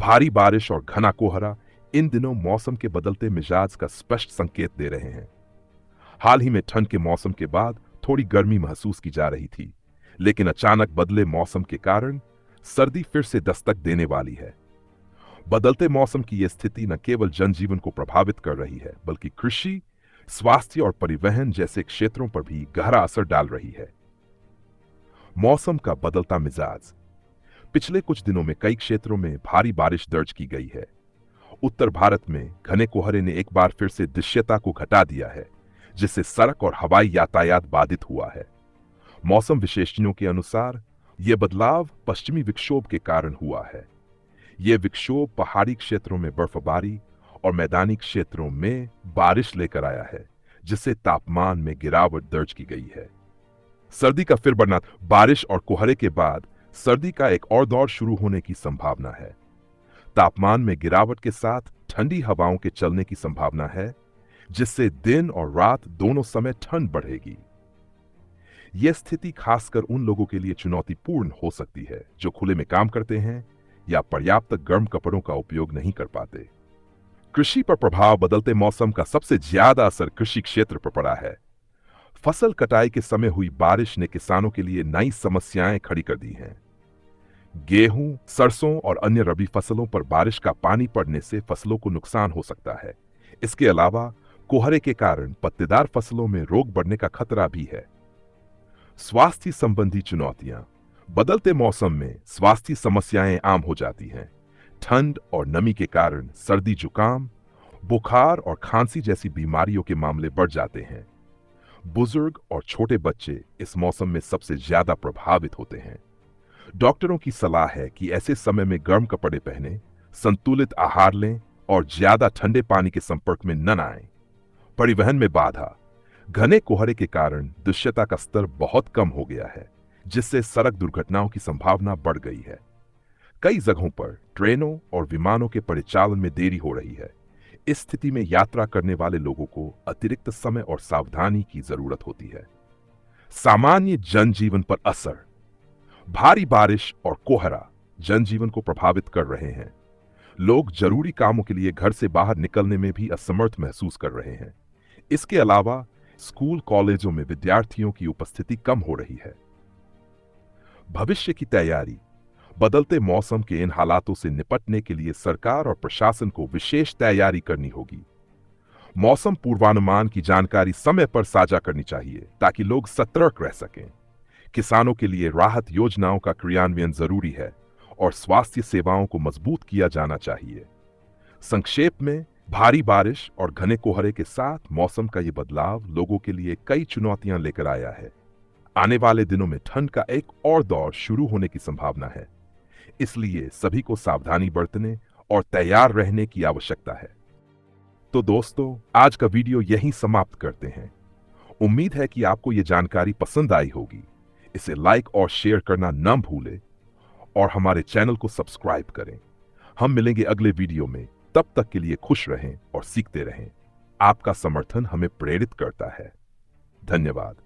भारी बारिश और घना कोहरा इन दिनों मौसम के बदलते मिजाज का स्पष्ट संकेत दे रहे हैं। हाल ही में ठंड के मौसम के बाद थोड़ी गर्मी महसूस की जा रही थी, लेकिन अचानक बदले मौसम के कारण सर्दी फिर से दस्तक देने वाली है। बदलते मौसम की यह स्थिति न केवल जनजीवन को प्रभावित कर रही है, बल्कि कृषि, स्वास्थ्य और परिवहन जैसे क्षेत्रों पर भी गहरा असर डाल रही है। मौसम का बदलता मिजाज। पिछले कुछ दिनों में कई क्षेत्रों में भारी बारिश दर्ज की गई है। उत्तर भारत में घने कोहरे ने एक बार फिर से दृश्यता को घटा दिया है, जिससे सड़क और हवाई यातायात बाधित हुआ है। मौसम विशेषज्ञों के अनुसार यह बदलाव पश्चिमी विक्षोभ के कारण हुआ है। यह विक्षोभ पहाड़ी क्षेत्रों में बर्फबारी और मैदानी क्षेत्रों में बारिश लेकर आया है, जिससे तापमान में गिरावट दर्ज की गई है। सर्दी का फिर बढ़ना। बारिश और कोहरे के बाद सर्दी का एक और दौर शुरू होने की संभावना है। तापमान में गिरावट के साथ ठंडी हवाओं के चलने की संभावना है, जिससे दिन और रात दोनों समय ठंड बढ़ेगी। यह स्थिति खासकर उन लोगों के लिए चुनौतीपूर्ण हो सकती है जो खुले में काम करते हैं या पर्याप्त गर्म कपड़ों का उपयोग नहीं कर पाते। कृषि पर प्रभाव। बदलते मौसम का सबसे ज्यादा असर कृषि क्षेत्र पर पड़ा है। फसल कटाई के समय हुई बारिश ने किसानों के लिए नई समस्याएं खड़ी कर दी हैं। गेहूं, सरसों और अन्य रबी फसलों पर बारिश का पानी पड़ने से फसलों को नुकसान हो सकता है। इसके अलावा कोहरे के कारण पत्तेदार फसलों में रोग बढ़ने का खतरा भी है। स्वास्थ्य संबंधी चुनौतियां। बदलते मौसम में स्वास्थ्य समस्याएं आम हो जाती हैं। ठंड और नमी के कारण सर्दी, जुकाम, बुखार और खांसी जैसी बीमारियों के मामले बढ़ जाते हैं। बुजुर्ग और छोटे बच्चे इस मौसम में सबसे ज्यादा प्रभावित होते हैं। डॉक्टरों की सलाह है कि ऐसे समय में गर्म कपड़े पहनें, संतुलित आहार लें और ज्यादा ठंडे पानी के संपर्क में न आएं। परिवहन में बाधा। घने कोहरे के कारण दृश्यता का स्तर बहुत कम हो गया है, जिससे सड़क दुर्घटनाओं की संभावना बढ़ गई है। कई जगहों पर ट्रेनों और विमानों के परिचालन में देरी हो रही है। इस स्थिति में यात्रा करने वाले लोगों को अतिरिक्त समय और सावधानी की जरूरत होती है। सामान्य जनजीवन पर असर। भारी बारिश और कोहरा जनजीवन को प्रभावित कर रहे हैं। लोग जरूरी कामों के लिए घर से बाहर निकलने में भी असमर्थ महसूस कर रहे हैं। इसके अलावा स्कूल, कॉलेजों में विद्यार्थियों की उपस्थिति कम हो रही है। भविष्य की तैयारी। बदलते मौसम के इन हालातों से निपटने के लिए सरकार और प्रशासन को विशेष तैयारी करनी होगी। मौसम पूर्वानुमान की जानकारी समय पर साझा करनी चाहिए ताकि लोग सतर्क रह सकें। किसानों के लिए राहत योजनाओं का क्रियान्वयन जरूरी है और स्वास्थ्य सेवाओं को मजबूत किया जाना चाहिए। संक्षेप में, भारी बारिश और घने कोहरे के साथ मौसम का ये बदलाव लोगों के लिए कई चुनौतियां लेकर आया है। आने वाले दिनों में ठंड का एक और दौर शुरू होने की संभावना है, इसलिए सभी को सावधानी बरतने और तैयार रहने की आवश्यकता है। तो दोस्तों, आज का वीडियो यहीं समाप्त करते हैं। उम्मीद है कि आपको ये जानकारी पसंद आई होगी। इसे लाइक और शेयर करना न भूलें और हमारे चैनल को सब्सक्राइब करें। हम मिलेंगे अगले वीडियो में। तब तक के लिए खुश रहें और सीखते रहें। आपका समर्थन हमें प्रेरित करता है। धन्यवाद।